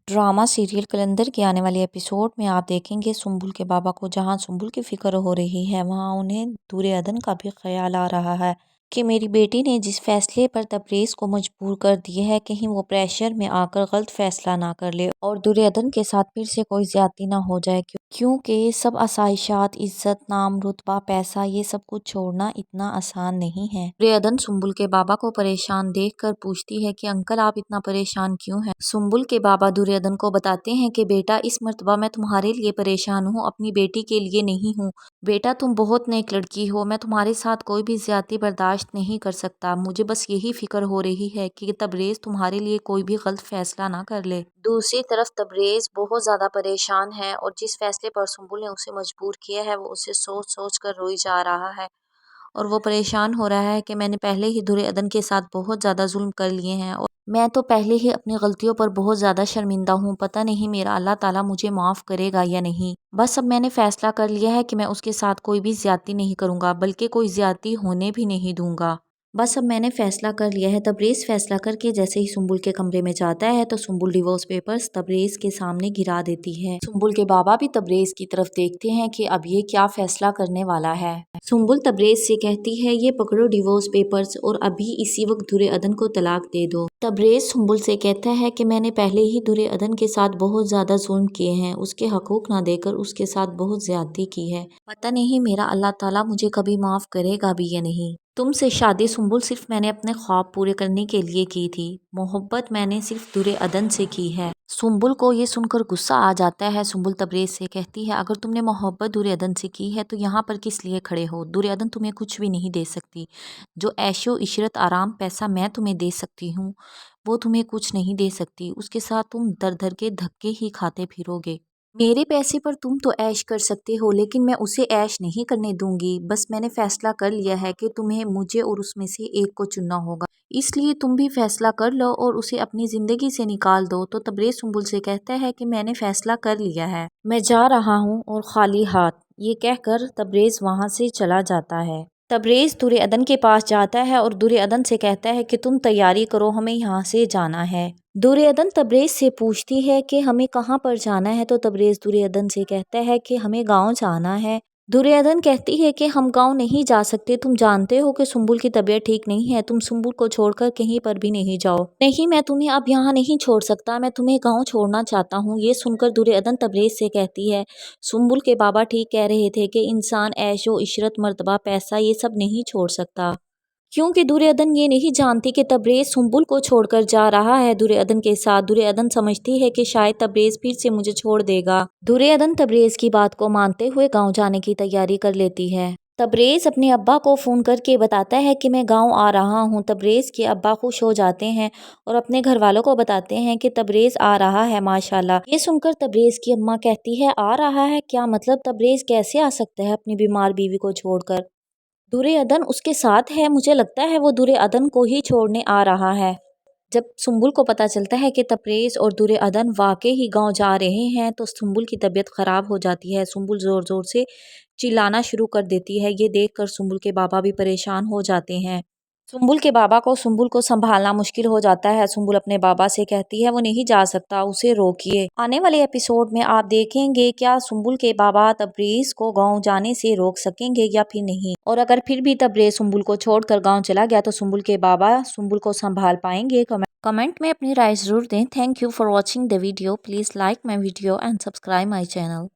Drama serial कलंदर के आने वाले एपिसोड में आप देखेंगे सुंबुल के बाबा को जहां सुंबुल की फिक्र हो रही है वहां उन्हें दुर्योधन का भी ख्याल आ रहा है कि मेरी बेटी ने जिस फैसले पर तबरेज़ को मजबूर कर दिया है कहीं वो प्रेशर में आकर गलत फैसला ना कर ले और दुर्योधन के साथ फिर से कोई ज्यादती ना हो जाए क्योंकि ये सब आसाइशात इज्जत नाम रुतबा पैसा ये सब कुछ छोड़ना इतना आसान नहीं है। दुर्योधन सुंबुल के बाबा को परेशान देखकर पूछती है कि अंकल आप इतना परेशान क्यों हैं। सुंबुल के बाबा दुर्योधन को बताते हैं कि बेटा इस मर्तबा मैं तुम्हारे लिए परेशान हूँ अपनी बेटी के लिए नहीं हूँ। बेटा तुम बहुत नेक लड़की हो, मैं तुम्हारे साथ कोई भी ज्यादती बर्दाश्त नहीं कर सकता। मुझे बस यही फिक्र हो रही है कि तबरेज़ तुम्हारे लिए कोई भी गलत फैसला ना कर ले। दूसरी तरफ तबरेज़ बहुत ज्यादा परेशान है और जिस फैसले पर सुंबुल ने उसे मजबूर किया है वो उसे सोच सोच कर रोई जा रहा है और वो परेशान हो रहा है कि मैंने पहले ही दुर्योधन के साथ बहुत ज़्यादा जुल्म कर लिए हैं और मैं तो पहले ही अपनी गलतियों पर बहुत ज़्यादा शर्मिंदा हूँ। पता नहीं मेरा अल्लाह ताला मुझे माफ़ करेगा या नहीं। बस अब मैंने फैसला कर लिया है कि मैं उसके साथ कोई भी ज्यादती नहीं करूँगा, बल्कि कोई ज्यादती होने भी नहीं दूंगा। बस अब मैंने फैसला कर लिया है। तबरेज़ फैसला करके जैसे ही सुंबुल के कमरे में जाता है तो सुंबुल डिवोर्स पेपर्स तबरेज़ के सामने गिरा देती है। सुंबुल के बाबा भी तबरेज़ की तरफ देखते हैं कि अब ये क्या फैसला करने वाला है। सुंबुल तबरेज़ से कहती है ये पकड़ो डिवोर्स पेपर्स और अभी इसी वक्त दुर्योधन को तलाक दे दो। तबरेज़ सुंबुल से कहता है कि मैंने पहले ही दुर्योधन के साथ बहुत ज्यादा जुल्म किए हैं, उसके हकूक ना देकर उसके साथ बहुत ज्यादती की है। पता नहीं मेरा अल्लाह ताला मुझे कभी माफ करेगा भी या नहीं। तुमसे शादी सुंबुल सिर्फ मैंने अपने ख्वाब पूरे करने के लिए की थी, मोहब्बत मैंने सिर्फ दुर्योधन से की है। सुंबुल को ये सुनकर गुस्सा आ जाता है। सुंबुल तबरेज़ से कहती है अगर तुमने मोहब्बत दुर्योधन से की है तो यहाँ पर किस लिए खड़े हो। दुर्योधन तुम्हें कुछ भी नहीं दे सकती। जो ऐशो इशरत आराम पैसा मैं तुम्हें दे सकती हूँ वो तुम्हें कुछ नहीं दे सकती। उसके साथ तुम दर दर के धक्के ही खाते फिरोगे। मेरे पैसे पर तुम तो ऐश कर सकते हो लेकिन मैं उसे ऐश नहीं करने दूंगी। बस मैंने फैसला कर लिया है कि तुम्हें मुझे और उसमें से एक को चुनना होगा, इसलिए तुम भी फैसला कर लो और उसे अपनी जिंदगी से निकाल दो। तो तबरेज़ सुंबुल से कहता है कि मैंने फैसला कर लिया है, मैं जा रहा हूँ और खाली हाथ। ये कहकर तबरेज़ वहां से चला जाता है। तबरेज़ दुर्योधन के पास जाता है और दुर्योधन से कहता है कि तुम तैयारी करो, हमें यहाँ से जाना है। दुर्योधन तबरेज़ से पूछती है कि हमें कहाँ पर जाना है तो तबरेज़ दुर्योधन से कहता है कि हमें गांव जाना है। दुर्योधन कहती है कि हम गांव नहीं जा सकते, तुम जानते हो कि सुंबुल की तबीयत ठीक नहीं है, तुम सुंबुल को छोड़कर कहीं पर भी नहीं जाओ। नहीं, मैं तुम्हें अब यहाँ नहीं छोड़ सकता, मैं तुम्हें गांव छोड़ना चाहता हूँ। ये सुनकर दुर्योधन तबरेज़ से कहती है सुंबुल के बाबा ठीक कह रहे थे कि इंसान ऐशो इशरत मर्तबा पैसा ये सब नहीं छोड़ सकता। क्योंकि दुर्योधन ये नहीं जानती कि तबरेज़ सुंबुल को छोड़कर जा रहा है दुर्योधन के साथ। दुर्योधन समझती है कि शायद तबरेज़ फिर से मुझे छोड़ देगा। दुर्योधन तबरेज़ की बात को मानते हुए गांव जाने की तैयारी कर लेती है। तबरेज़ अपने अब्बा को फ़ोन करके बताता है कि मैं गांव आ रहा हूं। तबरेज़ के अब्बा खुश हो जाते हैं और अपने घर वालों को बताते हैं कि तबरेज़ आ रहा है माशाल्लाह। ये सुनकर तबरेज़ की अम्मा कहती है आ रहा है क्या मतलब, तबरेज़ कैसे आ सकता है अपनी बीमार बीवी को छोड़कर। दुर्योधन उसके साथ है, मुझे लगता है वो दुर्योधन को ही छोड़ने आ रहा है। जब सुंबुल को पता चलता है कि तबरेज़ और दुर्योधन वाकई ही गांव जा रहे हैं तो सुंबुल की तबीयत खराब हो जाती है। सुंबुल जोर जोर से चिल्लाना शुरू कर देती है। ये देखकर सुंबुल के बाबा भी परेशान हो जाते हैं। सुंबुल के बाबा को सुंबुल को संभालना मुश्किल हो जाता है। सुंबुल अपने बाबा से कहती है वो नहीं जा सकता, उसे रोकिए। आने वाले एपिसोड में आप देखेंगे क्या सुंबुल के बाबा तबरेज़ को गांव जाने से रोक सकेंगे या फिर नहीं, और अगर फिर भी तबरेज़ सुंबुल को छोड़कर गांव चला गया तो सुंबुल के बाबा सुंबुल को संभाल पाएंगे। कमेंट में अपनी राय जरूर दें। Thank you for watching the video. Please like my video and subscribe my channel.